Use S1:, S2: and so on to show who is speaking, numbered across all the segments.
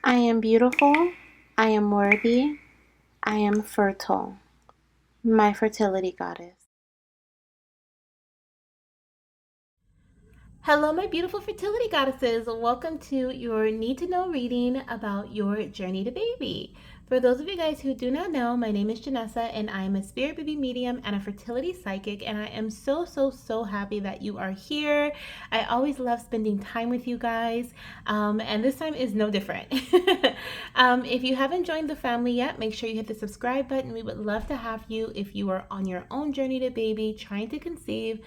S1: I am beautiful. I am worthy. I am fertile. My fertility goddess.
S2: Hello, my beautiful fertility goddesses. Welcome to your need to know reading about your journey to baby. For those of you guys who do not know, my name is Janessa and I am a spirit baby medium and a fertility psychic. And I am so happy that you are here. I always love spending time with you guys, and this time is no different. If you haven't joined the family yet, make sure you hit the subscribe button. We would love to have you if you are on your own journey to baby, trying to conceive,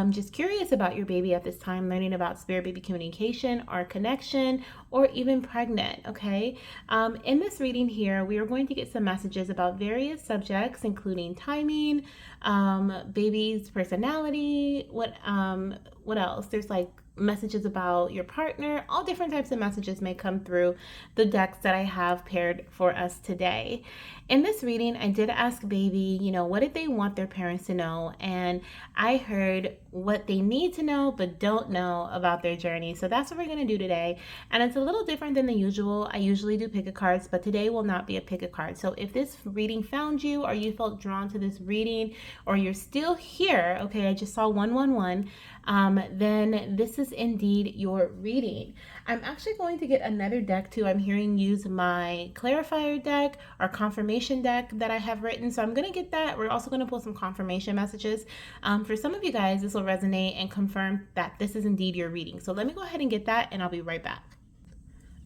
S2: just curious about your baby at this time, learning about spirit baby communication or connection, or even pregnant. Okay. In this reading here, we are going to get some messages about various subjects, including timing, baby's personality. What else? There's like messages about your partner. All different types of messages may come through the decks that I have paired for us today. In this reading, I did ask baby, what did they want their parents to know? And I heard what they need to know but don't know about their journey. So that's what we're going to do today. And it's a little different than the usual. I usually do pick a cards, but today will not be a pick a card. So if this reading found you or you felt drawn to this reading or you're still here, okay, I just saw 111, then this is indeed your reading. I'm actually going to get another deck too. I'm hearing use my clarifier deck or confirmation deck that I have written. So I'm going to get that. We're also going to pull some confirmation messages. For some of you guys, this will resonate and confirm that this is indeed your reading. So let me go ahead and get that and I'll be right back.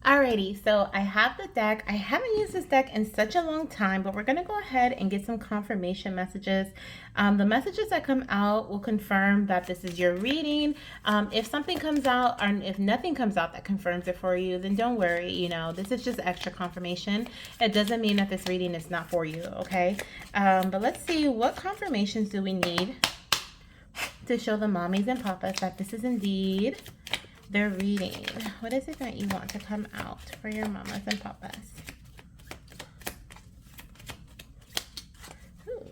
S2: Alrighty, so I have the deck. I haven't used this deck in such a long time, but we're going to go ahead and get some confirmation messages. The messages that come out will confirm that this is your reading. If something comes out, or if nothing comes out that confirms it for you, then don't worry. This is just extra confirmation. It doesn't mean that this reading is not for you, okay? But let's see, what confirmations do we need to show the mommies and papas that this is indeed their reading? What is it that you want to come out for your mamas and papas? Ooh,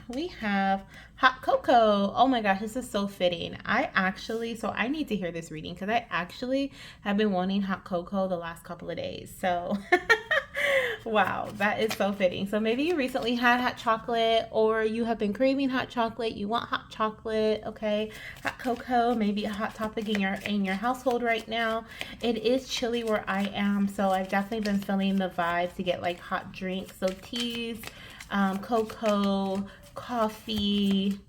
S2: we have hot cocoa. Oh my gosh, this is so fitting. So I need to hear this reading because I actually have been wanting hot cocoa the last couple of days. So wow, that is so fitting. So maybe you recently had hot chocolate or you have been craving hot chocolate. You want hot chocolate, okay? Hot cocoa, maybe a hot topic in your household right now. It is chilly where I am, so I've definitely been feeling the vibe to get like hot drinks. So teas, cocoa, coffee,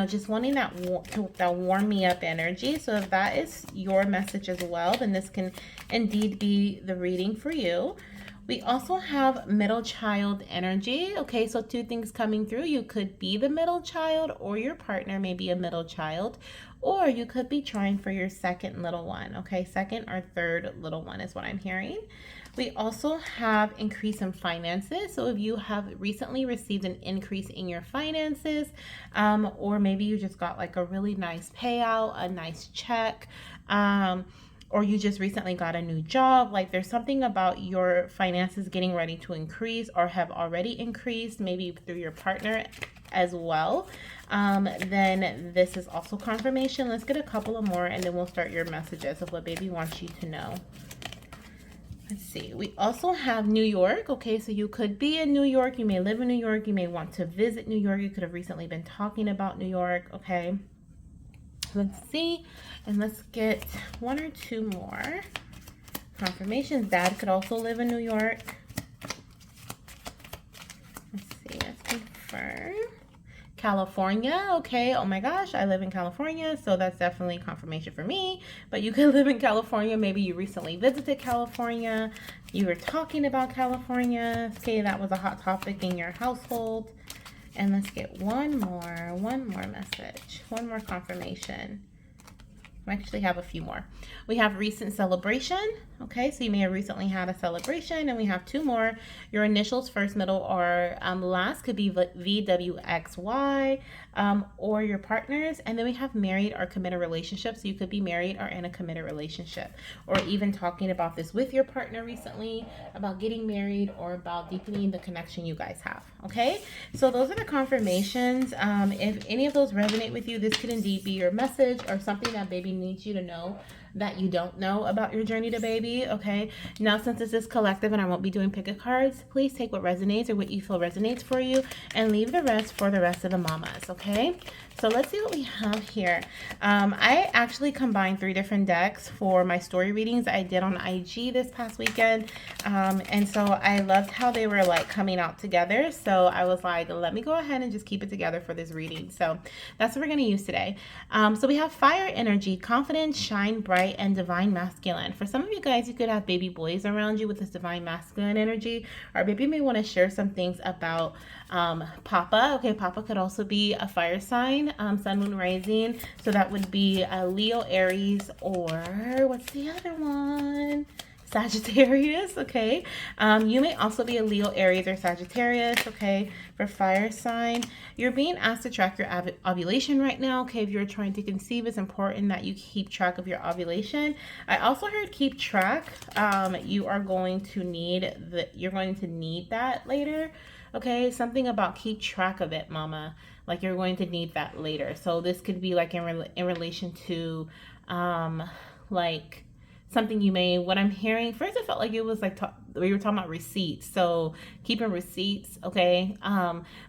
S2: just wanting that warm me up energy. So if that is your message as well, then this can indeed be the reading for you. We also have middle child energy. Okay, so two things coming through. You could be the middle child or your partner may be a middle child, or you could be trying for your second little one. Okay, second or third little one is what I'm hearing. We also have increase in finances. So if you have recently received an increase in your finances, or maybe you just got like a really nice payout, a nice check, or you just recently got a new job, like there's something about your finances getting ready to increase or have already increased, maybe through your partner as well, then this is also confirmation. Let's get a couple of more and then we'll start your messages of what baby wants you to know. Let's see. We also have New York. Okay, so you could be in New York. You may live in New York. You may want to visit New York. You could have recently been talking about New York. Okay. Let's see. And let's get one or two more confirmations. Dad could also live in New York. Let's see. Let's confirm. California. Okay. Oh my gosh, I live in California, so that's definitely confirmation for me. But you could live in California. Maybe you recently visited California. You were talking about California. Okay, that was a hot topic in your household. And let's get one more message, one more confirmation. We actually have a few more. We have recent celebration. Okay, so you may have recently had a celebration, and we have two more. Your initials, first, middle, or last could be VWXY, or your partners. And then we have married or committed relationships. So you could be married or in a committed relationship, or even talking about this with your partner recently, about getting married or about deepening the connection you guys have. Okay, so those are the confirmations. If any of those resonate with you, this could indeed be your message or something that baby needs you to know that you don't know about your journey to baby. Okay, now since this is collective and I won't be doing pick a cards, please take what resonates or what you feel resonates for you and leave the rest for the rest of the mamas. Okay, so let's see what we have here. I actually combined 3 different decks for my story readings I did on IG this past weekend. And so I loved how they were like coming out together. So I was like, let me go ahead and just keep it together for this reading. So that's what we're going to use today. So we have fire energy, confidence, shine bright, and divine masculine. For some of you guys, you could have baby boys around you with this divine masculine energy, or baby may want to share some things about Papa. Okay, Papa could also be a fire sign, sun, moon, rising. So that would be Leo, Aries, or what's the other one? Sagittarius, okay. You may also be a Leo, Aries, or Sagittarius, okay, for fire sign. You're being asked to track your ovulation right now, okay. If you're trying to conceive, it's important that you keep track of your ovulation. I also heard keep track. You're going to need that later, okay. Something about keep track of it, mama. Like you're going to need that later. So this could be like in relation to, like something you may, what I'm hearing first, it felt like it was like we were talking about receipts. So keeping receipts, okay.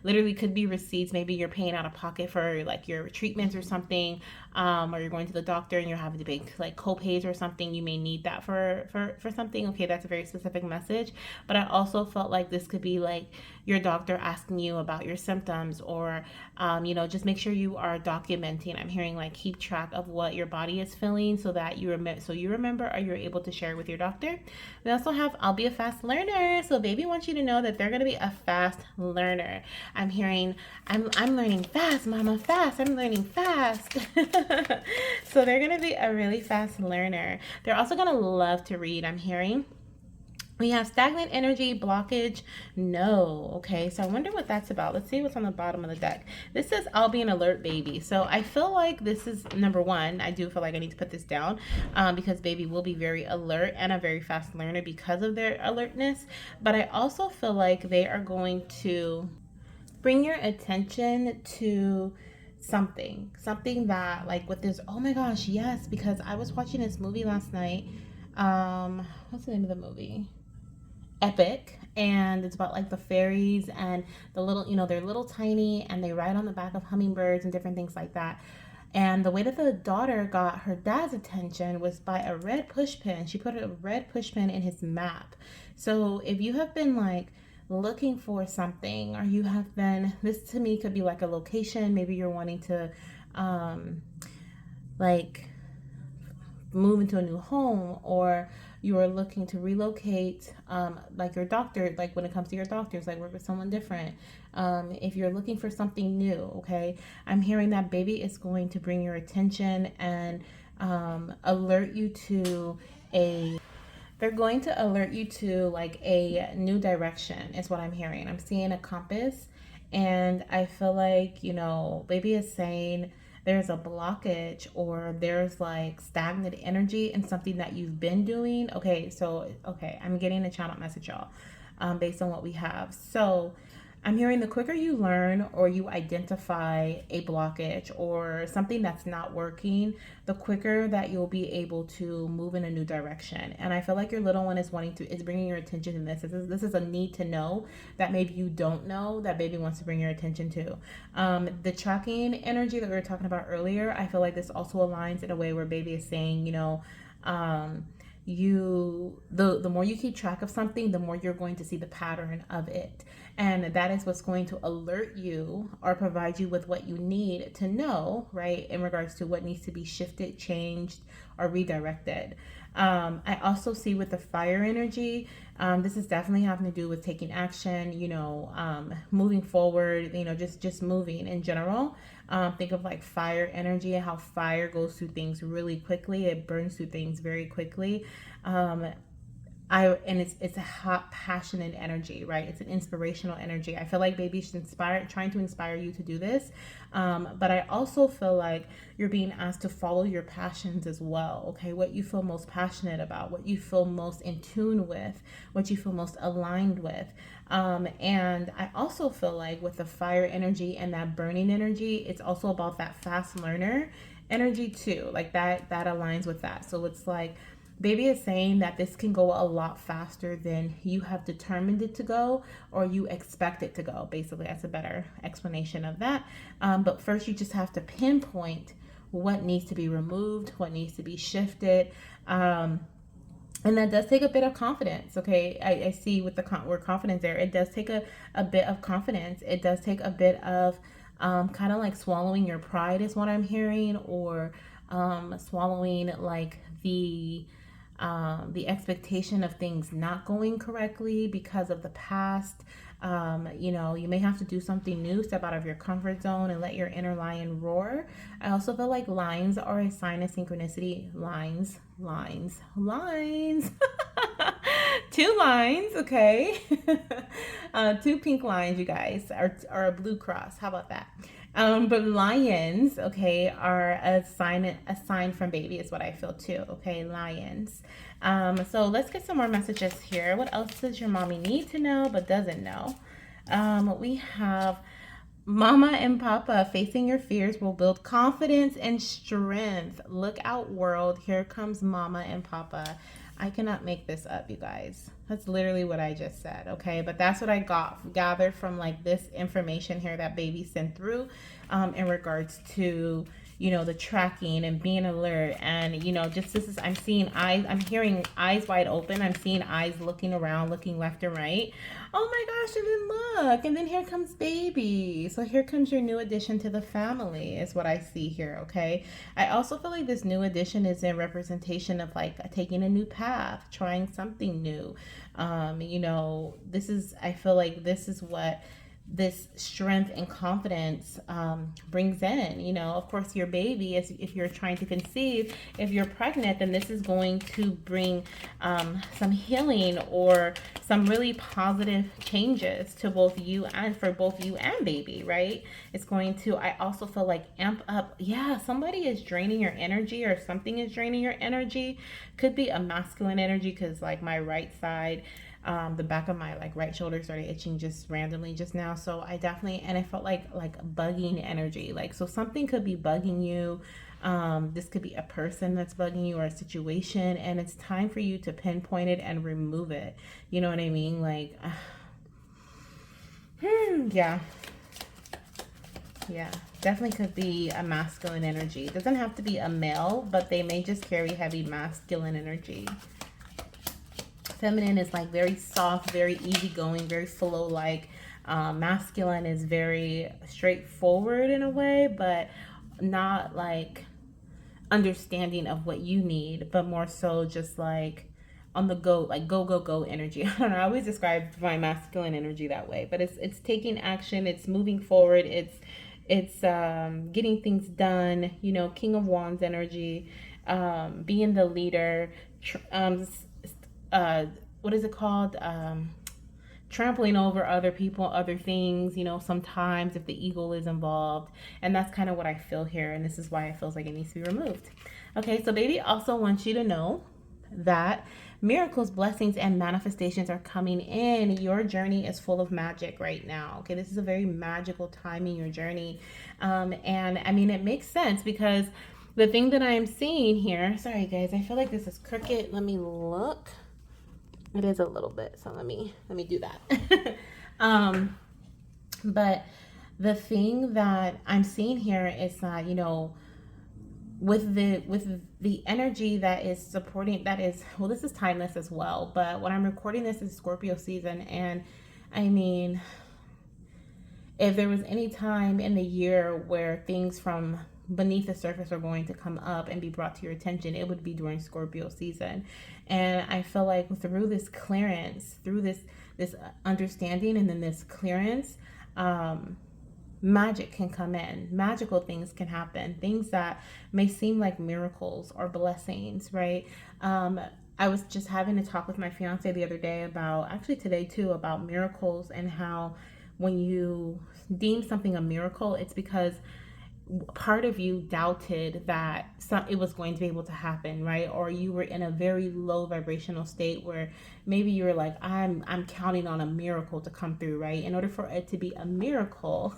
S2: Literally could be receipts. Maybe you're paying out of pocket for like your treatments or something, or you're going to the doctor and you're having to pay like co-pays or something. You may need that for something, okay. That's a very specific message. But I also felt like this could be like your doctor asking you about your symptoms, or just make sure you are documenting. I'm hearing like keep track of what your body is feeling so that you remember, or you're able to share with your doctor. We also have I'll be a fast learner. So baby wants you to know that they're going to be a fast learner. I'm hearing I'm learning fast, mama, fast. I'm learning fast. So they're going to be a really fast learner. They're also going to love to read, I'm hearing. We have stagnant energy, blockage, no. Okay, so I wonder what that's about. Let's see what's on the bottom of the deck. This says, I'll be an alert baby. So I feel like this is number one. I do feel like I need to put this down because baby will be very alert and a very fast learner because of their alertness. But I also feel like they are going to bring your attention to something that like with this, oh my gosh, yes, because I was watching this movie last night. What's the name of the movie? Epic, and it's about like the fairies and the little, they're little tiny and they ride on the back of hummingbirds and different things like that. And the way that the daughter got her dad's attention was by a red push pin. She put a red push pin in his map. So if you have been like looking for something, or you have been, this to me could be like a location, maybe you're wanting to like move into a new home, or you are looking to relocate, like your doctor, like when it comes to your doctors, like work with someone different. If you're looking for something new, okay, I'm hearing that baby is going to bring your attention and alert you to a they're going to alert you to like a new direction is what I'm hearing. I'm seeing a compass, and I feel like, baby is saying there's a blockage, or there's like stagnant energy in something that you've been doing. Okay, so I'm getting a channel message, y'all, based on what we have. So I'm hearing the quicker you learn or you identify a blockage or something that's not working, the quicker that you'll be able to move in a new direction. And I feel like your little one is bringing your attention to this. This is a need to know that maybe you don't know that baby wants to bring your attention to. The tracking energy that we were talking about earlier, I feel like this also aligns in a way where baby is saying, the more you keep track of something, the more you're going to see the pattern of it, and that is what's going to alert you or provide you with what you need to know, right, in regards to what needs to be shifted, changed, or redirected. I also see with the fire energy, this is definitely having to do with taking action, moving forward, just moving in general. Think of like fire energy and how fire goes through things really quickly. It burns through things very quickly. It's a hot, passionate energy, right? It's an inspirational energy. I feel like baby's trying to inspire you to do this. But I also feel like you're being asked to follow your passions as well. Okay, what you feel most passionate about, what you feel most in tune with, what you feel most aligned with. And I also feel like with the fire energy and that burning energy, it's also about that fast learner energy too. Like that aligns with that. So it's like baby is saying that this can go a lot faster than you have determined it to go or you expect it to go. Basically, that's a better explanation of that. But first, you just have to pinpoint what needs to be removed, what needs to be shifted. And that does take a bit of confidence. Okay, I see with the word confidence there, it does take a bit of confidence. It does take a bit of kind of like swallowing your pride is what I'm hearing, or swallowing like the expectation of things not going correctly because of the past. You know, you may have to do something new, step out of your comfort zone and let your inner lion roar. I also feel like lines are a sign of synchronicity. Lines. Two lines, okay? Two pink lines, you guys, are a blue cross. How about that? But lions, okay, are a sign from baby is what I feel too. Okay, lions. So let's get some more messages here. What else does your mommy need to know but doesn't know? We have Mama and Papa, facing your fears will build confidence and strength. Look out, world. Here comes Mama and Papa. I cannot make this up, you guys. That's literally what I just said, okay? But that's what I gathered from like this information here that baby sent through in regards to, you know, the tracking and being alert. And, you know, just this is, I'm seeing eyes, I'm hearing eyes wide open. I'm seeing eyes looking around, looking left and right. Oh my gosh, and then look. And then here comes baby. So here comes your new addition to the family, is what I see here, okay? I also feel like this new addition is in representation of like taking a new path, trying something new. You know, this is, I feel like this is what this strength and confidence brings in. You know, of course, your baby, if you're trying to conceive, if you're pregnant, then this is going to bring some healing or some really positive changes to both you and for both you and baby, right? It's going to, I also feel like, amp up. Yeah, somebody is draining your energy or something is draining your energy. Could be a masculine energy because like my right side, the back of my like right shoulder started itching just randomly just now. So I definitely, and I felt like bugging energy. Like, so something could be bugging you. This could be a person that's bugging you or a situation, and it's time for you to pinpoint it and remove it. You know what I mean? Like, yeah. Yeah, definitely could be a masculine energy. It doesn't have to be a male, but they may just carry heavy masculine energy. Feminine is like very soft, very easygoing, very flow like. Masculine is very straightforward in a way, but not like understanding of what you need, but more so just like on the go, like go go go energy. I don't know. I always describe my masculine energy that way, but it's taking action, it's moving forward, it's getting things done. You know, King of Wands energy, being the leader. What is it called? Trampling over other people, other things, you know, sometimes if the ego is involved. And that's kind of what I feel here. And this is why it feels like it needs to be removed. Okay, so baby also wants you to know that miracles, blessings, and manifestations are coming in. Your journey is full of magic right now. Okay, this is a very magical time in your journey. And I mean, it makes sense because the thing that I'm seeing here, sorry guys, I feel like this is crooked. Let me look. It is a little bit, so let me do that. But the thing that I'm seeing here is that, you know, with the energy that is supporting, that is, well, this is timeless as well, but when I'm recording this is Scorpio season. And I mean, if there was any time in the year where things from beneath the surface are going to come up and be brought to your attention, it would be during Scorpio season. And I feel like through this clearance, through this understanding, and then this clearance, magic can come in. Magical things can happen. Things that may seem like miracles or blessings, right? I was just having a talk with my fiance the other day about, actually today too, about miracles and how when you deem something a miracle, it's because part of you doubted that it was going to be able to happen, right? Or you were in a very low vibrational state where maybe you were like, I'm counting on a miracle to come through, right? In order for it to be a miracle,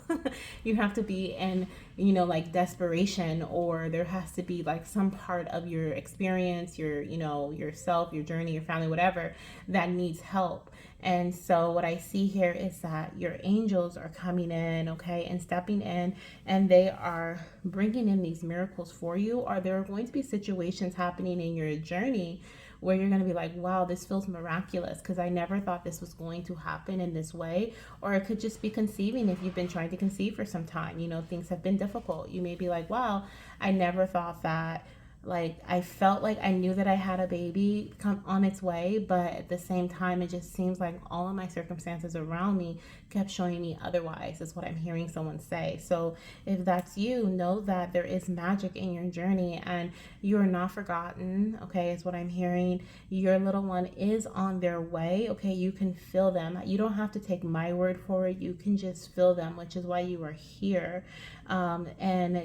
S2: you have to be in like desperation, or there has to be like some part of your experience, yourself, your journey, your family, whatever, that needs help. And so what I see here is that your angels are coming in, okay, and stepping in, and they are bringing in these miracles for you. Or there are going to be situations happening in your journey where you're going to be like, wow, this feels miraculous because I never thought this was going to happen in this way. Or it could just be conceiving. If you've been trying to conceive for some time, things have been difficult. You may be like, wow, I never thought that. Like, I felt like I knew that I had a baby come on its way, but at the same time, it just seems like all of my circumstances around me kept showing me otherwise, is what I'm hearing someone say. So if that's you, know that there is magic in your journey and you're not forgotten, okay, is what I'm hearing. Your little one is on their way, okay? You can feel them. You don't have to take my word for it. You can just feel them, which is why you are here. And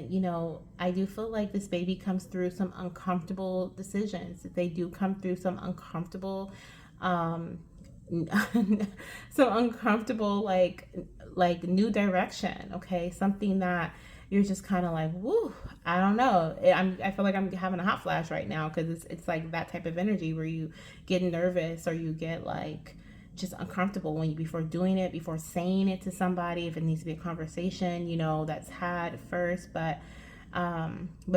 S2: I do feel like this baby comes through some uncomfortable decisions. They do come through some uncomfortable, um, some uncomfortable like new direction. Okay, something that you're just kind of like, woo, I don't know. I feel like I'm having a hot flash right now because it's like that type of energy where you get nervous or you get like just uncomfortable when you before doing it, before saying it to somebody, if it needs to be a conversation, that's had first. But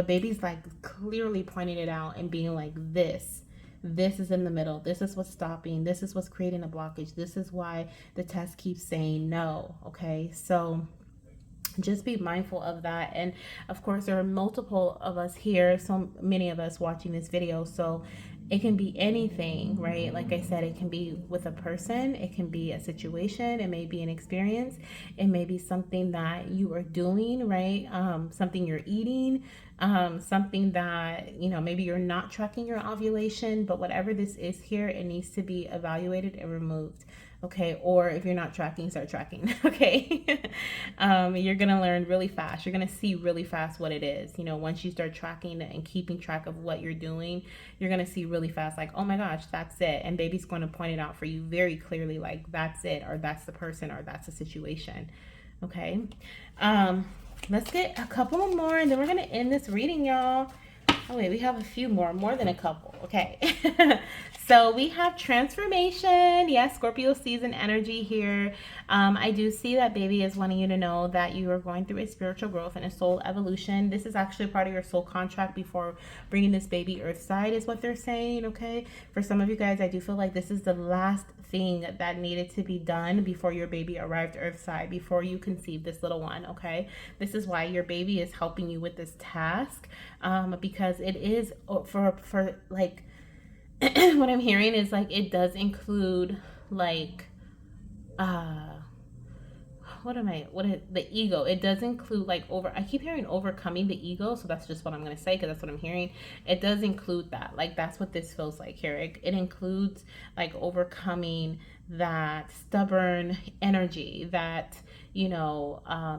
S2: baby's like clearly pointing it out and being like, this is in the middle, this is what's stopping, this is what's creating a blockage, this is why the test keeps saying no. Okay, so just be mindful of that. And of course, there are multiple of us here, so many of us watching this video, so it can be anything, right? Like I said, it can be with a person, it can be a situation, it may be an experience, it may be something that you are doing, right? Something you're eating, something that, maybe you're not tracking your ovulation, but whatever this is here, it needs to be evaluated and removed. Okay, or if you're not tracking, start tracking. Okay, you're gonna learn really fast. You're gonna see really fast what it is. Once you start tracking and keeping track of what you're doing, you're gonna see really fast, like, oh my gosh, that's it. And baby's gonna point it out for you very clearly, like, that's it, or that's the person, or that's the situation. Okay, let's get a couple more, and then we're gonna end this reading, y'all. Oh wait, we have a few more than a couple. Okay. So we have transformation. Yes, Scorpio season energy here. I do see that baby is wanting you to know that you are going through a spiritual growth and a soul evolution. This is actually part of your soul contract before bringing this baby earthside, is what they're saying. Okay. For some of you guys, I do feel like this is the last thing that needed to be done before your baby arrived earthside, before you conceived this little one. Okay. This is why your baby is helping you with this task, because it is for like what I'm hearing is like it does include like the ego. It does include like I keep hearing overcoming the ego, so that's just what I'm going to say because that's what I'm hearing. It does include that. Like that's what this feels like here. It includes like overcoming that stubborn energy, that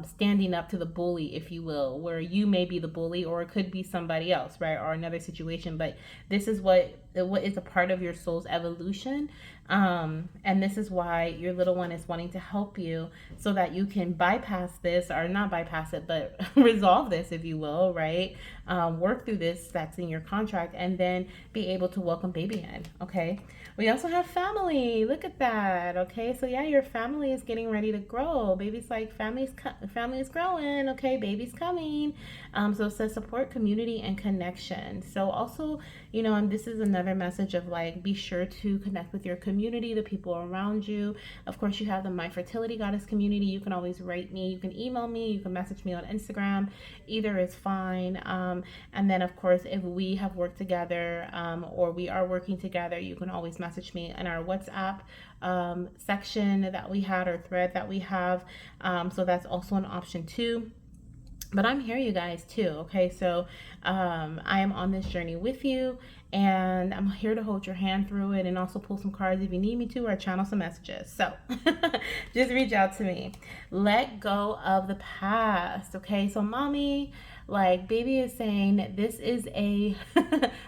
S2: standing up to the bully, if you will, where you may be the bully or it could be somebody else, right, or another situation. But this is what is a part of your soul's evolution, and this is why your little one is wanting to help you so that you can bypass this, or not bypass it, but resolve this, if you will, right? Work through this that's in your contract, and then be able to welcome baby in. Okay. We also have family. Look at that. Okay, so yeah, your family is getting ready to grow. Baby's like family is growing. Okay, baby's coming. So it says support, community, and connection. So also, this is another message of like, be sure to connect with your community, the people around you. Of course, you have the My Fertility Goddess community. You can always write me. You can email me. You can message me on Instagram. Either is fine. And then, of course, if we have worked together, or we are working together, you can always message me in our WhatsApp section that we had, or thread that we have. So that's also an option too. But I'm here, you guys, too. Okay, so I am on this journey with you, and I'm here to hold your hand through it, and also pull some cards if you need me to, or channel some messages. So just reach out to me. Let go of the past. Okay, so mommy, like baby is saying, this is a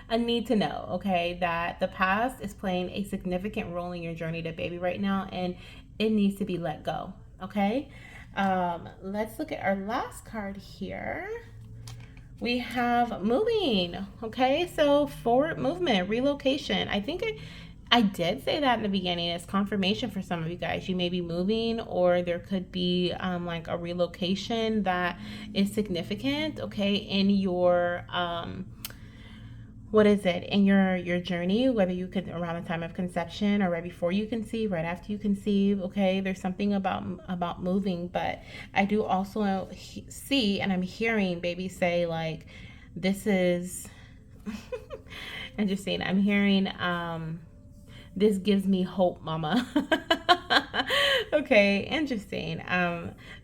S2: a need to know. Okay, that the past is playing a significant role in your journey to baby right now, and it needs to be let go. Okay. Let's look at our last card here. We have moving. Okay, so forward movement, relocation. I did say that in the beginning. It's confirmation for some of you guys. You may be moving, or there could be like a relocation that is significant. Okay, in your what is it in your journey, whether you could around the time of conception or right before you conceive, right after you conceive. Okay, there's something about moving, but I do also see and I'm hearing baby say like this is interesting. I'm hearing this gives me hope, mama. Okay, interesting.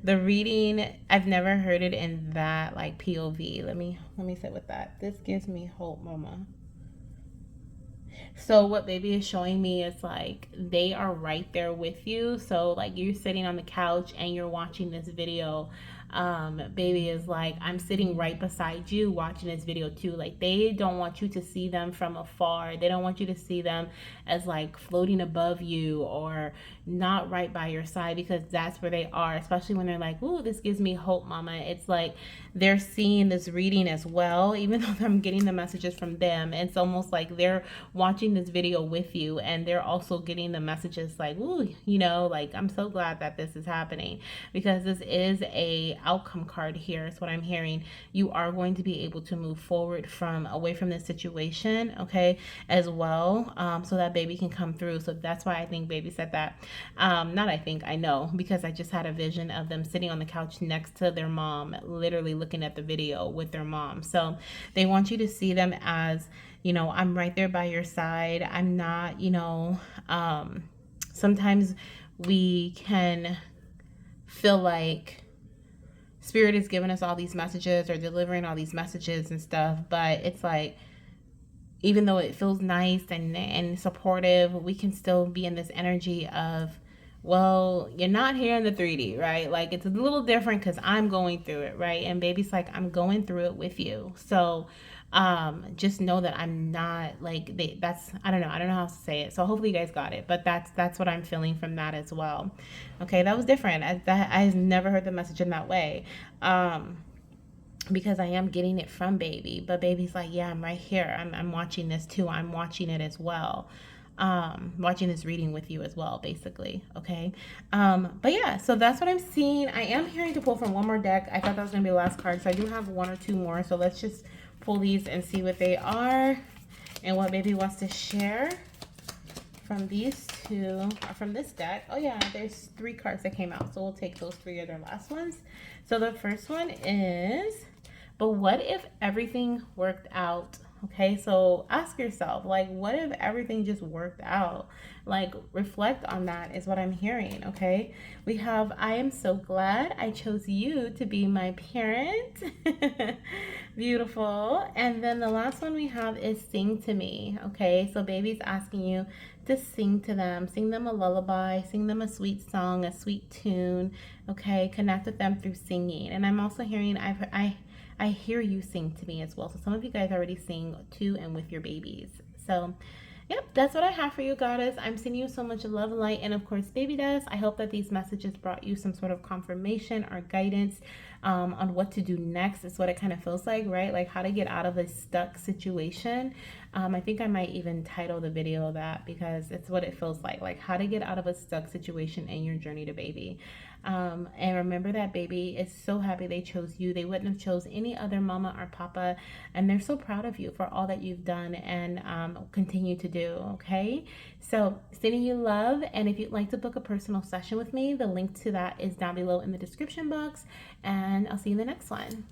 S2: The reading, I've never heard it in that like POV. Let me sit with that. This gives me hope, mama. So what baby is showing me is like they are right there with you. So like you're sitting on the couch and you're watching this video. Baby is like, I'm sitting right beside you watching this video too. Like they don't want you to see them from afar. They don't want you to see them as like floating above you or not right by your side, because that's where they are, especially when they're like, ooh, this gives me hope, mama. It's like they're seeing this reading as well, even though I'm getting the messages from them. It's almost like they're watching this video with you and they're also getting the messages like, ooh, like I'm so glad that this is happening, because this is a outcome card here. Is what I'm hearing. You are going to be able to move forward from away from this situation, okay, as well, so that baby can come through. So that's why I think baby said that. Not I think, I know, because I just had a vision of them sitting on the couch next to their mom, literally looking at the video with their mom. So they want you to see them as, I'm right there by your side. I'm not, sometimes we can feel like spirit is giving us all these messages or delivering all these messages and stuff, but it's like, even though it feels nice and supportive, we can still be in this energy of, well, you're not here in the 3D, right? Like it's a little different because I'm going through it, right? And baby's like, I'm going through it with you. So just know that I'm not like that's I don't know how to say it. So hopefully you guys got it, but that's what I'm feeling from that as well. Okay, that was different. I've never heard the message in that way. Because I am getting it from baby, but baby's like, yeah, I'm right here. I'm watching this too. I'm watching it as well. Watching this reading with you as well, basically. Okay. But yeah, so that's what I'm seeing. I am hearing to pull from one more deck. I thought that was going to be the last card. So I do have one or two more. So let's just pull these and see what they are and what baby wants to share from these two, or from this deck. Oh yeah, there's 3 cards that came out. So we'll take those 3 other last ones. So the first one is, but what if everything worked out? Okay, so ask yourself, like, what if everything just worked out? Like, reflect on that is what I'm hearing, okay? We have, I am so glad I chose you to be my parent. Beautiful. And then the last one we have is sing to me, okay? So baby's asking you to sing to them. Sing them a lullaby, sing them a sweet song, a sweet tune, okay? Connect with them through singing. And I'm also hearing, I hear you sing to me as well. So some of you guys already sing to and with your babies. So yep, that's what I have for you, goddess. I'm sending you so much love, light, and of course, baby dust. I hope that these messages brought you some sort of confirmation or guidance on what to do next. Is what it kind of feels like, right? Like how to get out of a stuck situation. I think I might even title the video that, because it's what it feels like how to get out of a stuck situation in your journey to baby. And remember that baby is so happy they chose you. They wouldn't have chose any other mama or papa, and they're so proud of you for all that you've done and continue to do. Okay, so sending you love, and if you'd like to book a personal session with me, the link to that is down below in the description box, and I'll see you in the next one.